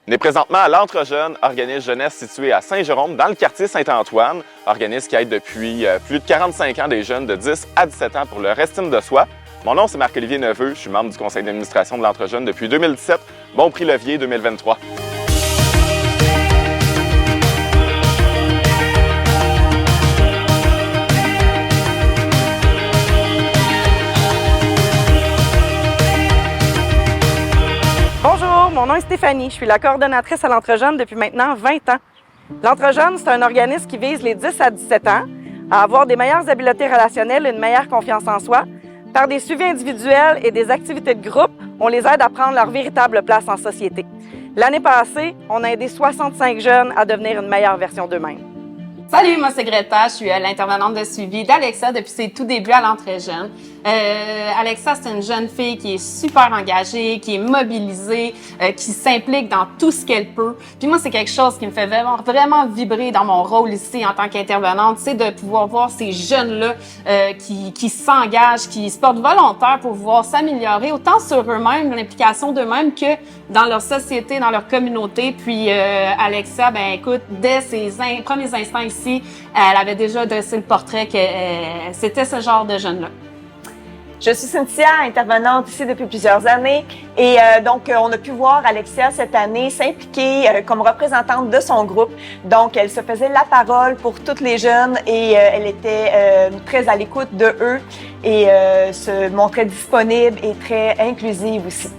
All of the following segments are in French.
On est présentement à l'Entre-Jeunes, organisme jeunesse situé à Saint-Jérôme, dans le quartier Saint-Antoine, organisme qui aide depuis plus de 45 ans des jeunes de 10 à 17 ans pour leur estime de soi. Mon nom, c'est Marc-Olivier Neveu, je suis membre du conseil d'administration de l'Entre-Jeunes depuis 2017. Bon prix Levier 2023. Bonjour, mon nom est Stéphanie. Je suis la coordonnatrice à l'Entre-Jeunes depuis maintenant 20 ans. L'Entre-Jeunes, c'est un organisme qui vise les 10 à 17 ans à avoir des meilleures habiletés relationnelles et une meilleure confiance en soi. Par des suivis individuels et des activités de groupe, on les aide à prendre leur véritable place en société. L'année passée, on a aidé 65 jeunes à devenir une meilleure version d'eux-mêmes. Salut, moi c'est Greta, je suis l'intervenante de suivi d'Alexa depuis ses tout débuts à l'Entre-Jeunes. Alexa, c'est une jeune fille qui est super engagée, qui est mobilisée, qui s'implique dans tout ce qu'elle peut. Puis moi, c'est quelque chose qui me fait vraiment vibrer dans mon rôle ici en tant qu'intervenante, c'est de pouvoir voir ces jeunes-là qui s'engagent, qui se portent volontaires pour pouvoir s'améliorer autant sur eux-mêmes, l'implication d'eux-mêmes, que dans leur société, dans leur communauté. Puis Alexa, ben écoute, dès ses premiers instants ici, elle avait déjà dressé le portrait que c'était ce genre de jeunes-là. Je suis Cynthia, intervenante ici depuis plusieurs années et donc on a pu voir Alexia cette année s'impliquer comme représentante de son groupe. Donc elle se faisait la parole pour toutes les jeunes et elle était très à l'écoute de eux et se montrait disponible et très inclusive aussi.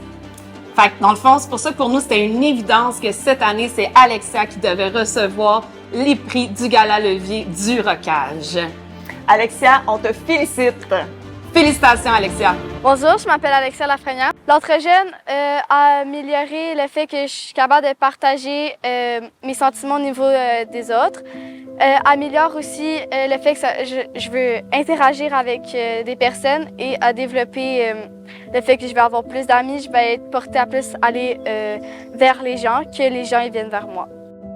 Fait que dans le fond, c'est pour ça que pour nous, c'était une évidence que cette année, c'est Alexia qui devait recevoir les prix du Gala Levier du Rocage. Alexia, on te félicite! Félicitations, Alexia! Bonjour, je m'appelle Alexia Lafrenière. L'Entre-Jeunes a amélioré le fait que je suis capable de partager mes sentiments au niveau des autres. Améliore aussi le fait que je veux interagir avec des personnes et à développer le fait que je vais avoir plus d'amis. Je vais être portée à plus aller vers les gens que les gens ils viennent vers moi.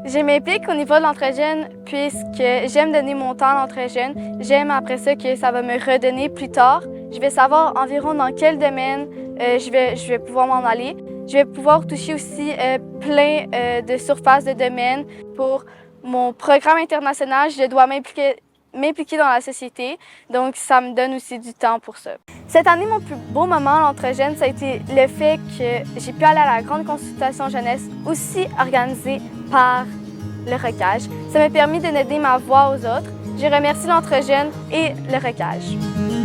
Je m'implique au niveau de l'Entre-Jeunes puisque j'aime donner mon temps à l'Entre-Jeunes. J'aime après ça que ça va me redonner plus tard. Je vais savoir environ dans quel domaine je vais pouvoir m'en aller. Je vais pouvoir toucher aussi plein de surfaces de domaines. Pour mon programme international, je dois m'impliquer dans la société, donc ça me donne aussi du temps pour ça. Cette année, mon plus beau moment à l'Entre-Jeunes, ça a été le fait que j'ai pu aller à la grande consultation jeunesse, aussi organisée par le Rocage. Ça m'a permis de donner ma voix aux autres. Je remercie l'Entre-Jeunes et le Rocage.